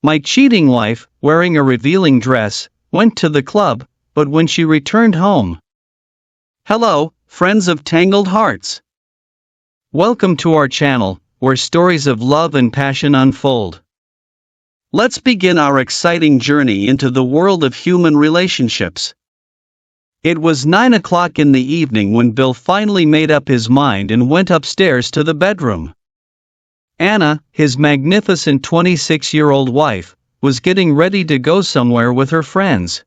My cheating wife, wearing a revealing dress, went to the club, but when she returned home... Hello, friends of Tangled Hearts. Welcome to our channel, where stories of love and passion unfold. Let's begin our exciting journey into the world of human relationships. It was 9 o'clock in the evening when Bill finally made up his mind and went upstairs to the bedroom. Anna, his magnificent 26-year-old wife, was getting ready to go somewhere with her friends.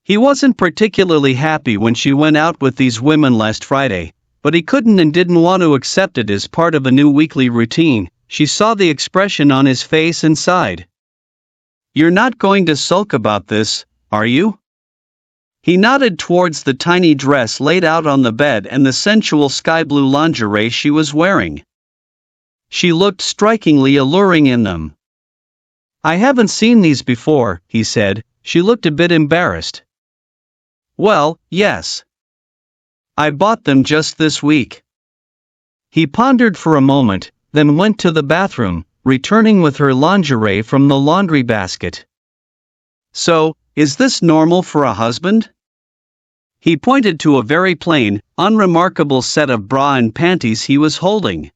He wasn't particularly happy when she went out with these women last Friday, but he couldn't and didn't want to accept it as part of a new weekly routine. She saw the expression on his face and sighed. "You're not going to sulk about this, are you?" He nodded towards the tiny dress laid out on the bed and the sensual sky blue lingerie she was wearing. She looked strikingly alluring in them. "I haven't seen these before," he said. She looked a bit embarrassed. "Well, yes. I bought them just this week." He pondered for a moment, then went to the bathroom, returning with her lingerie from the laundry basket. "So, is this normal for a husband?" He pointed to a very plain, unremarkable set of bra and panties he was holding.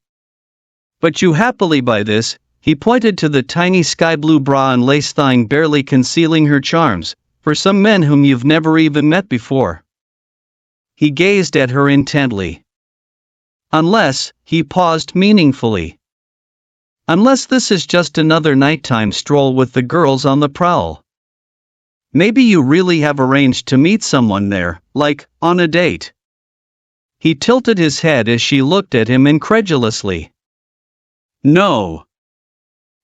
"But you happily buy this," he pointed to the tiny sky blue bra and lace thong barely concealing her charms, "for some men whom you've never even met before." He gazed at her intently. "Unless," he paused meaningfully. "Unless this is just another nighttime stroll with the girls on the prowl. Maybe you really have arranged to meet someone there, like, on a date." He tilted his head as she looked at him incredulously. "No,"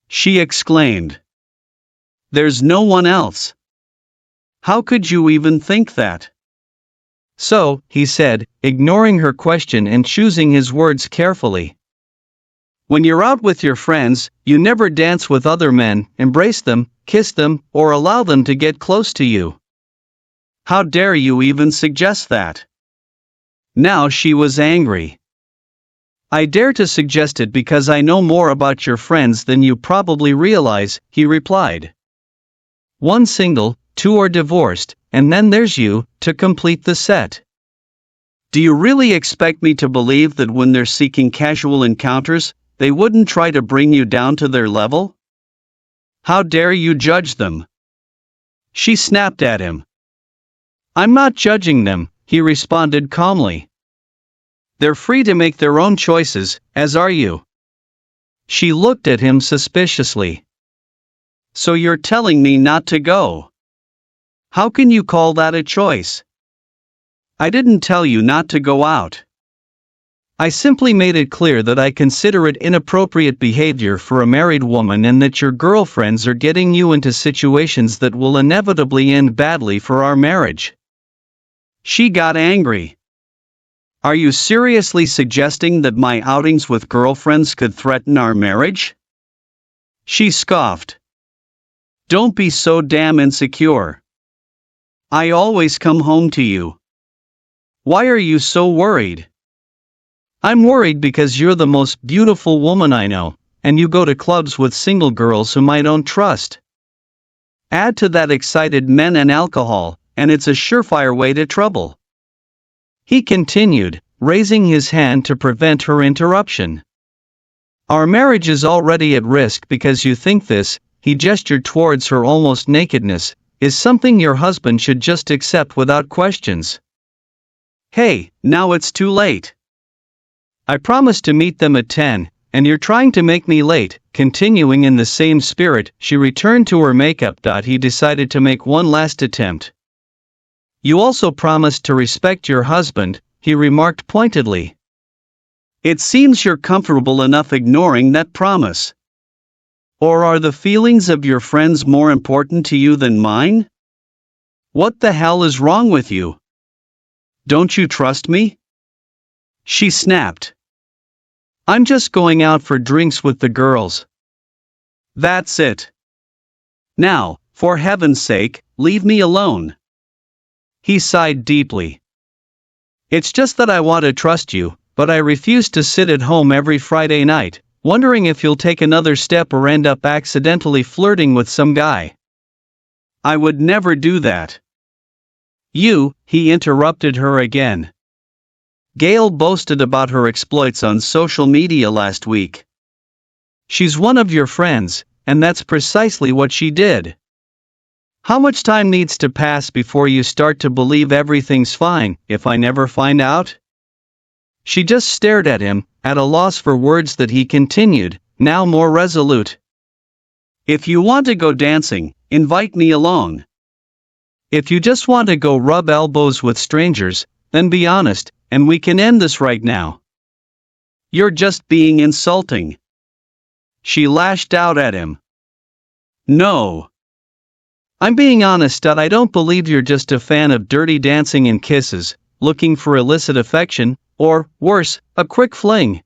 she exclaimed. "There's no one else. How could you even think that?" "So," he said, ignoring her question and choosing his words carefully. "When you're out with your friends, you never dance with other men, embrace them, kiss them, or allow them to get close to you. How dare you even suggest that?" Now she was angry. "I dare to suggest it because I know more about your friends than you probably realize," he replied. "One single, 2 are divorced, and then there's you, to complete the set. Do you really expect me to believe that when they're seeking casual encounters, they wouldn't try to bring you down to their level? How dare you judge them?" She snapped at him. "I'm not judging them," he responded calmly. "They're free to make their own choices, as are you." She looked at him suspiciously. "So you're telling me not to go? How can you call that a choice?" "I didn't tell you not to go out. I simply made it clear that I consider it inappropriate behavior for a married woman and that your girlfriends are getting you into situations that will inevitably end badly for our marriage." She got angry. "Are you seriously suggesting that my outings with girlfriends could threaten our marriage?" She scoffed. "Don't be so damn insecure. I always come home to you. Why are you so worried?" "I'm worried because you're the most beautiful woman I know, and you go to clubs with single girls whom I don't trust. Add to that excited men and alcohol, and it's a surefire way to trouble," he continued, raising his hand to prevent her interruption. "Our marriage is already at risk because you think this," he gestured towards her almost nakedness, "is something your husband should just accept without questions. Hey, now it's too late. I promised to meet them at 10, and you're trying to make me late." Continuing in the same spirit, she returned to her makeup. He decided to make one last attempt. "You also promised to respect your husband," he remarked pointedly. "It seems you're comfortable enough ignoring that promise. Or are the feelings of your friends more important to you than mine? What the hell is wrong with you? Don't you trust me?" She snapped. "I'm just going out for drinks with the girls. That's it. Now, for heaven's sake, leave me alone." He sighed deeply. "It's just that I want to trust you, but I refuse to sit at home every Friday night, wondering if you'll take another step or end up accidentally flirting with some guy. I would never do that. He interrupted her again. Gail boasted about her exploits on social media last week. She's one of your friends, and that's precisely what she did. How much time needs to pass before you start to believe everything's fine, if I never find out? She just stared at him, at a loss for words that he continued, now more resolute. If you want to go dancing, invite me along. If you just want to go rub elbows with strangers, then be honest, and we can end this right now. You're just being insulting. She lashed out at him. No. I'm being honest. I don't believe you're just a fan of dirty dancing and kisses, looking for illicit affection, or, worse, a quick fling.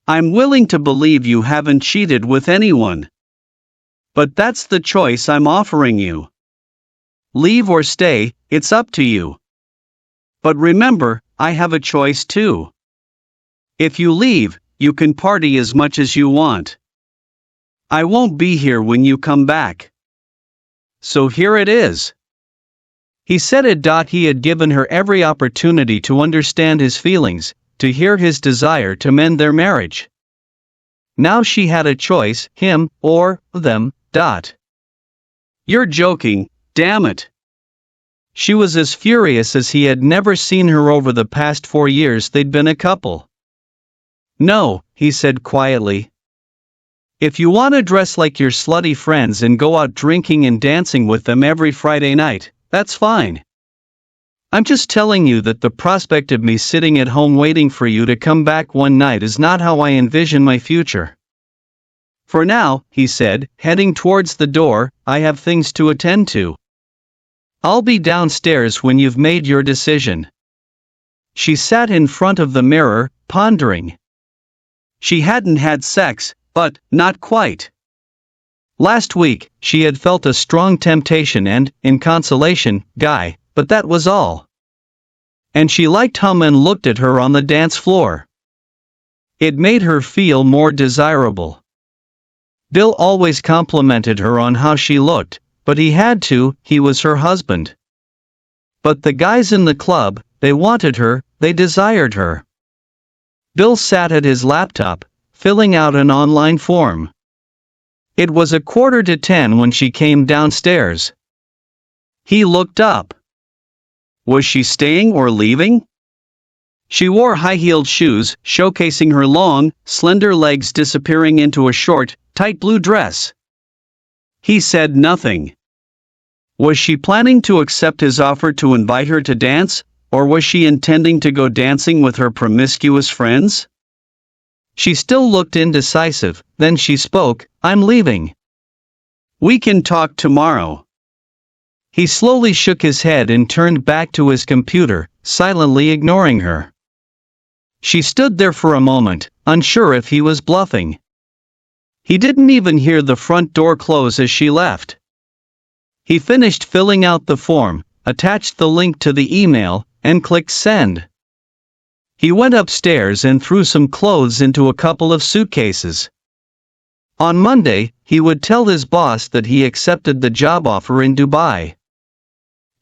I'm willing to believe you haven't cheated with anyone. But that's the choice I'm offering you. Leave or stay, it's up to you. But remember, I have a choice too. If you leave, you can party as much as you want. I won't be here when you come back. So here it is. He said it. He had given her every opportunity to understand his feelings, to hear his desire to mend their marriage. Now she had a choice, him, or them. You're joking, damn it. She was as furious as he had never seen her over the past 4 years they'd been a couple. No, he said quietly. If you want to dress like your slutty friends and go out drinking and dancing with them every Friday night, that's fine. I'm just telling you that the prospect of me sitting at home waiting for you to come back one night is not how I envision my future. For now, he said, heading towards the door, I have things to attend to. I'll be downstairs when you've made your decision. She sat in front of the mirror, pondering. She hadn't had sex, but not quite. Last week, she had felt a strong temptation and, in consolation, guy, but that was all. And she liked how men looked at her on the dance floor. It made her feel more desirable. Bill always complimented her on how she looked, but he had to, he was her husband. But the guys in the club, they wanted her, they desired her. Bill sat at his laptop, filling out an online form. It was 9:45 when she came downstairs. He looked up. Was she staying or leaving? She wore high-heeled shoes, showcasing her long, slender legs disappearing into a short, tight blue dress. He said nothing. Was she planning to accept his offer to invite her to dance, or was she intending to go dancing with her promiscuous friends? She still looked indecisive, then she spoke, I'm leaving. We can talk tomorrow. He slowly shook his head and turned back to his computer, silently ignoring her. She stood there for a moment, unsure if he was bluffing. He didn't even hear the front door close as she left. He finished filling out the form, attached the link to the email, and clicked send. He went upstairs and threw some clothes into a couple of suitcases. On Monday, he would tell his boss that he accepted the job offer in Dubai.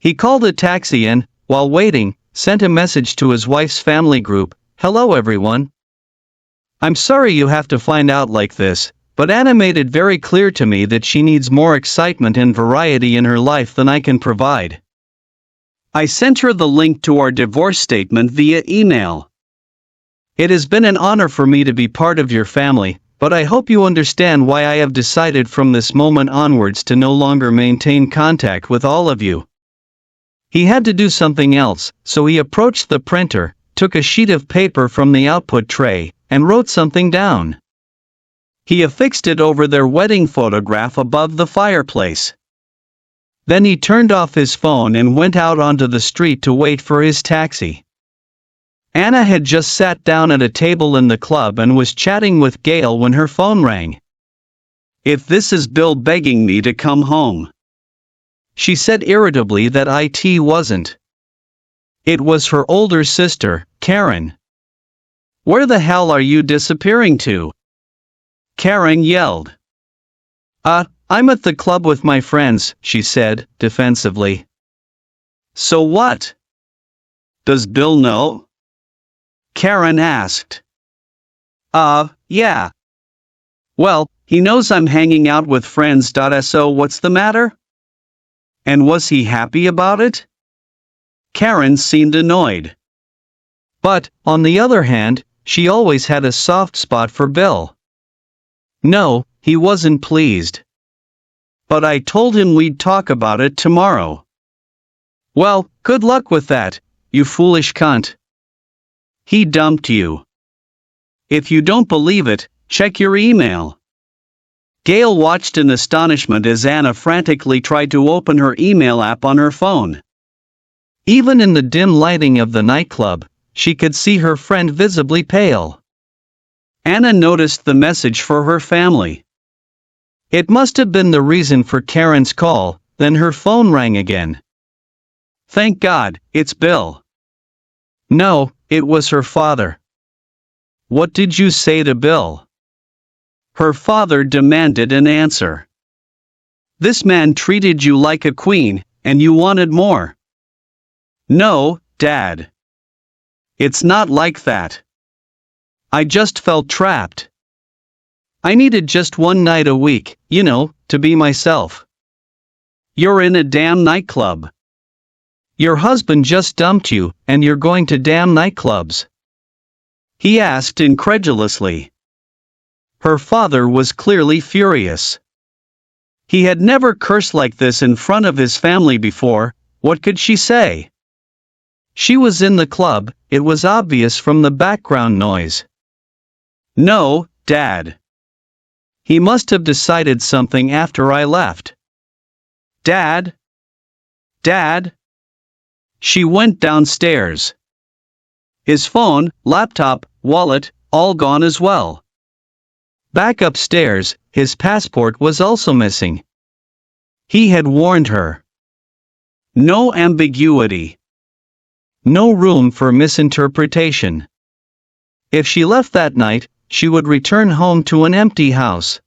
He called a taxi and, while waiting, sent a message to his wife's family group, Hello everyone. I'm sorry you have to find out like this, but Anna made it very clear to me that she needs more excitement and variety in her life than I can provide. I sent her the link to our divorce statement via email. It has been an honor for me to be part of your family, but I hope you understand why I have decided from this moment onwards to no longer maintain contact with all of you. He had to do something else, so he approached the printer, took a sheet of paper from the output tray, and wrote something down. He affixed it over their wedding photograph above the fireplace. Then he turned off his phone and went out onto the street to wait for his taxi. Anna had just sat down at a table in the club and was chatting with Gail when her phone rang. If this is Bill begging me to come home. She said irritably that it wasn't. It was her older sister, Karen. Where the hell are you disappearing to? Karen yelled. I'm at the club with my friends, she said, defensively. So what? Does Bill know? Karen asked. Yeah. Well, he knows I'm hanging out with friends. So what's the matter? And was he happy about it? Karen seemed annoyed. But, on the other hand, she always had a soft spot for Bill. No, he wasn't pleased. But I told him we'd talk about it tomorrow. Well, good luck with that, you foolish cunt. He dumped you. If you don't believe it, check your email. Gail watched in astonishment as Anna frantically tried to open her email app on her phone. Even in the dim lighting of the nightclub, she could see her friend visibly pale. Anna noticed the message for her family. It must have been the reason for Karen's call, then her phone rang again. Thank God, it's Bill. No, it was her father. What did you say to Bill? Her father demanded an answer. This man treated you like a queen, and you wanted more. No, Dad. It's not like that. I just felt trapped. I needed just one night a week, to be myself. You're in a damn nightclub. Your husband just dumped you, and you're going to damn nightclubs? He asked incredulously. Her father was clearly furious. He had never cursed like this in front of his family before. What could she say? She was in the club, it was obvious from the background noise. No, Dad. He must have decided something after I left. Dad? Dad? She went downstairs. His phone, laptop, wallet, all gone as well. Back upstairs, his passport was also missing. He had warned her. No ambiguity. No room for misinterpretation. If she left that night, she would return home to an empty house.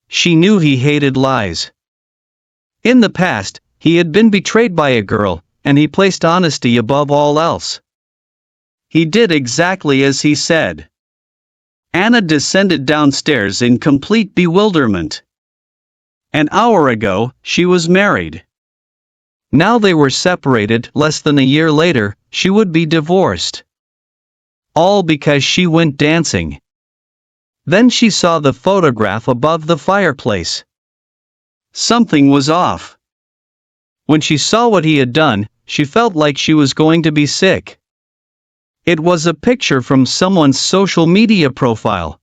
She knew he hated lies. In the past, he had been betrayed by a girl, and he placed honesty above all else. He did exactly as he said. Anna descended downstairs in complete bewilderment. An hour ago, she was married. Now they were separated. Less than a year later, she would be divorced. All because she went dancing. Then she saw the photograph above the fireplace. Something was off. When she saw what he had done, she felt like she was going to be sick. It was a picture from someone's social media profile.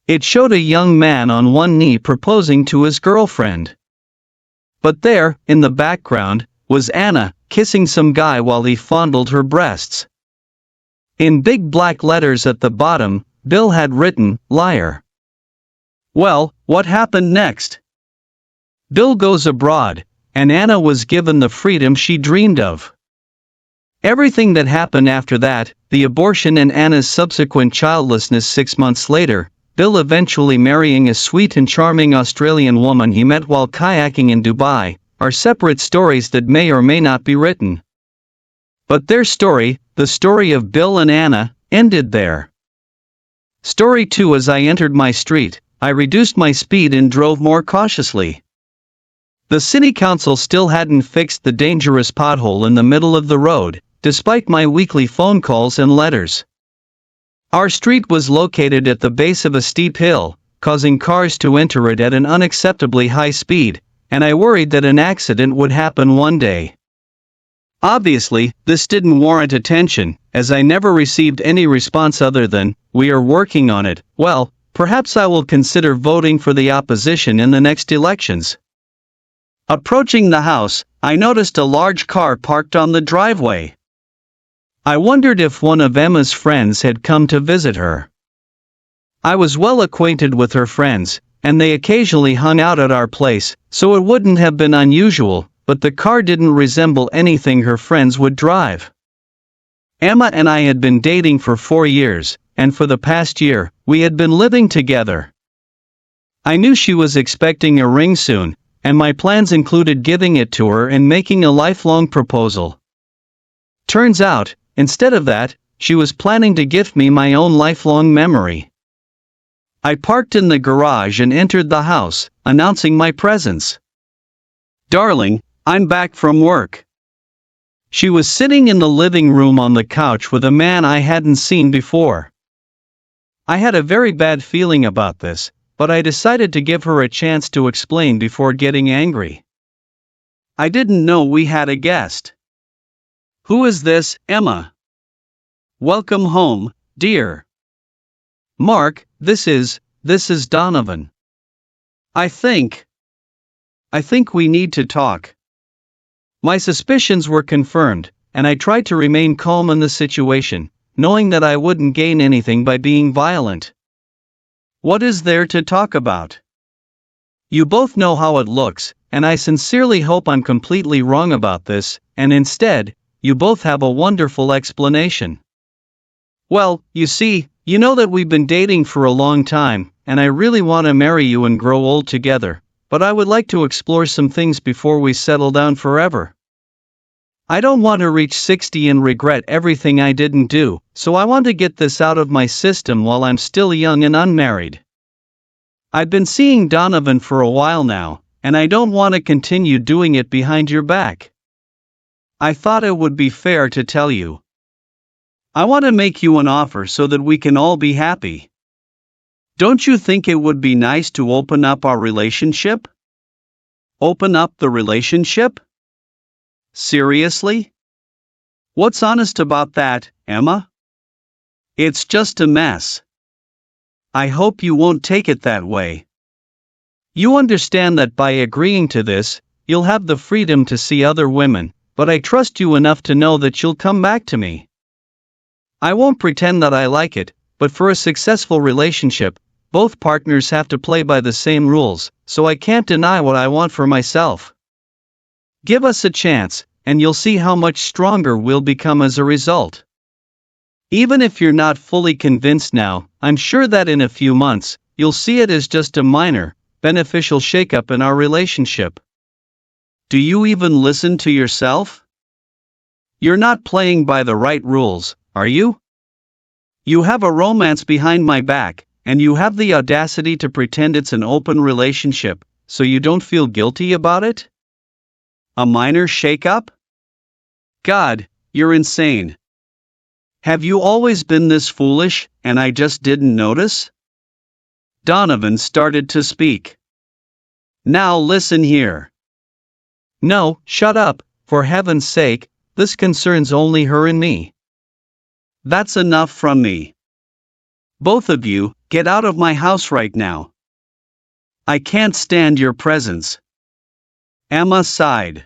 It showed a young man on one knee proposing to his girlfriend. But there, in the background, was Anna, kissing some guy while he fondled her breasts. In big black letters at the bottom, Bill had written, "Liar." Well, what happened next? Bill goes abroad, and Anna was given the freedom she dreamed of. Everything that happened after that, the abortion and Anna's subsequent childlessness 6 months later, Bill eventually marrying a sweet and charming Australian woman he met while kayaking in Dubai, are separate stories that may or may not be written. But their story, the story of Bill and Anna, ended there. Story 2. As I entered my street, I reduced my speed and drove more cautiously. The city council still hadn't fixed the dangerous pothole in the middle of the road, despite my weekly phone calls and letters. Our street was located at the base of a steep hill, causing cars to enter it at an unacceptably high speed, and I worried that an accident would happen one day. Obviously, this didn't warrant attention, as I never received any response other than, "We are working on it." Well, perhaps I will consider voting for the opposition in the next elections. Approaching the house, I noticed a large car parked on the driveway. I wondered if one of Emma's friends had come to visit her. I was well acquainted with her friends, and they occasionally hung out at our place, so it wouldn't have been unusual, but the car didn't resemble anything her friends would drive. Emma and I had been dating for 4 years, and for the past year, we had been living together. I knew she was expecting a ring soon, and my plans included giving it to her and making a lifelong proposal. Turns out, instead of that, she was planning to gift me my own lifelong memory. I parked in the garage and entered the house, announcing my presence. "Darling, I'm back from work." She was sitting in the living room on the couch with a man I hadn't seen before. I had a very bad feeling about this, but I decided to give her a chance to explain before getting angry. "I didn't know we had a guest." "Who is this, Emma?" "Welcome home, dear." "Mark, this is Donovan. I think we need to talk." My suspicions were confirmed, and I tried to remain calm in the situation, knowing that I wouldn't gain anything by being violent. "What is there to talk about? You both know how it looks, and I sincerely hope I'm completely wrong about this, and instead, you both have a wonderful explanation." "Well, you see, you know that we've been dating for a long time, and I really want to marry you and grow old together, but I would like to explore some things before we settle down forever. I don't want to reach 60 and regret everything I didn't do, so I want to get this out of my system while I'm still young and unmarried. I've been seeing Donovan for a while now, and I don't want to continue doing it behind your back. I thought it would be fair to tell you. I want to make you an offer so that we can all be happy. Don't you think it would be nice to open up our relationship?" "Open up the relationship? Seriously? What's honest about that, Emma? It's just a mess. I hope you won't take it that way. You understand that by agreeing to this, you'll have the freedom to see other women, but I trust you enough to know that you'll come back to me. I won't pretend that I like it, but for a successful relationship, both partners have to play by the same rules, so I can't deny what I want for myself. Give us a chance, and you'll see how much stronger we'll become as a result. Even if you're not fully convinced now, I'm sure that in a few months, you'll see it as just a minor, beneficial shakeup in our relationship. Do you even listen to yourself? You're not playing by the right rules, are you? You have a romance behind my back, and you have the audacity to pretend it's an open relationship, so you don't feel guilty about it? A minor shakeup? God, you're insane. Have you always been this foolish, and I just didn't notice?" Donovan started to speak. "Now listen here." "No, shut up, for heaven's sake, this concerns only her and me." "That's enough from me. Both of you, get out of my house right now. I can't stand your presence." Emma sighed.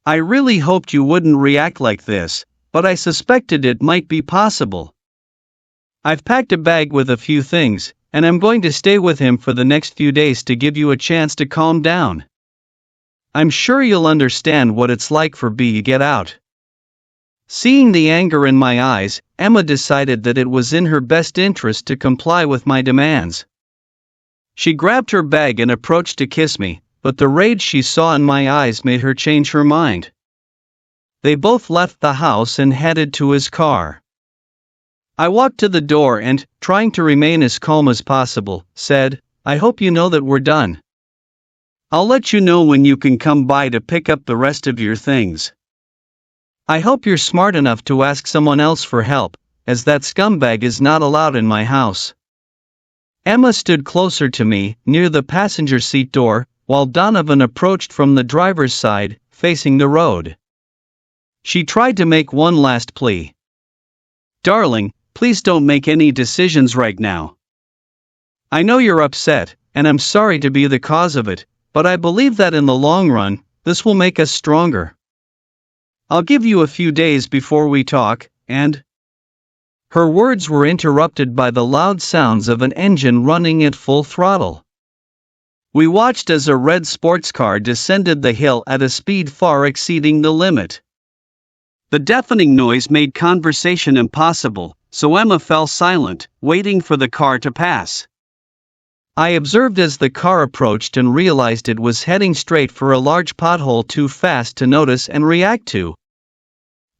"I really hoped you wouldn't react like this, but I suspected it might be possible. I've packed a bag with a few things, and I'm going to stay with him for the next few days to give you a chance to calm down. I'm sure you'll understand what it's like for B to get out." Seeing the anger in my eyes, Emma decided that it was in her best interest to comply with my demands. She grabbed her bag and approached to kiss me, but the rage she saw in my eyes made her change her mind. They both left the house and headed to his car. I walked to the door and, trying to remain as calm as possible, said, "I hope you know that we're done. I'll let you know when you can come by to pick up the rest of your things. I hope you're smart enough to ask someone else for help, as that scumbag is not allowed in my house." Emma stood closer to me, near the passenger seat door, while Donovan approached from the driver's side, facing the road. She tried to make one last plea. "Darling, please don't make any decisions right now. I know you're upset, and I'm sorry to be the cause of it, but I believe that in the long run, this will make us stronger. I'll give you a few days before we talk, and—" Her words were interrupted by the loud sounds of an engine running at full throttle. We watched as a red sports car descended the hill at a speed far exceeding the limit. The deafening noise made conversation impossible, so Emma fell silent, waiting for the car to pass. I observed as the car approached and realized it was heading straight for a large pothole too fast to notice and react to.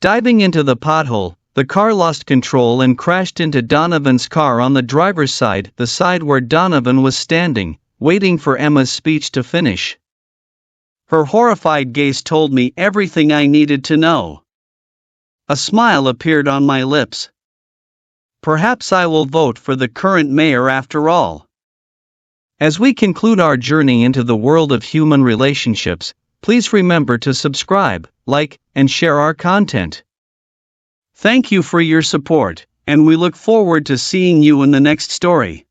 Diving into the pothole, the car lost control and crashed into Donovan's car on the driver's side, the side where Donovan was standing, waiting for Emma's speech to finish. Her horrified gaze told me everything I needed to know. A smile appeared on my lips. Perhaps I will vote for the current mayor after all. As we conclude our journey into the world of human relationships, please remember to subscribe, like, and share our content. Thank you for your support, and we look forward to seeing you in the next story.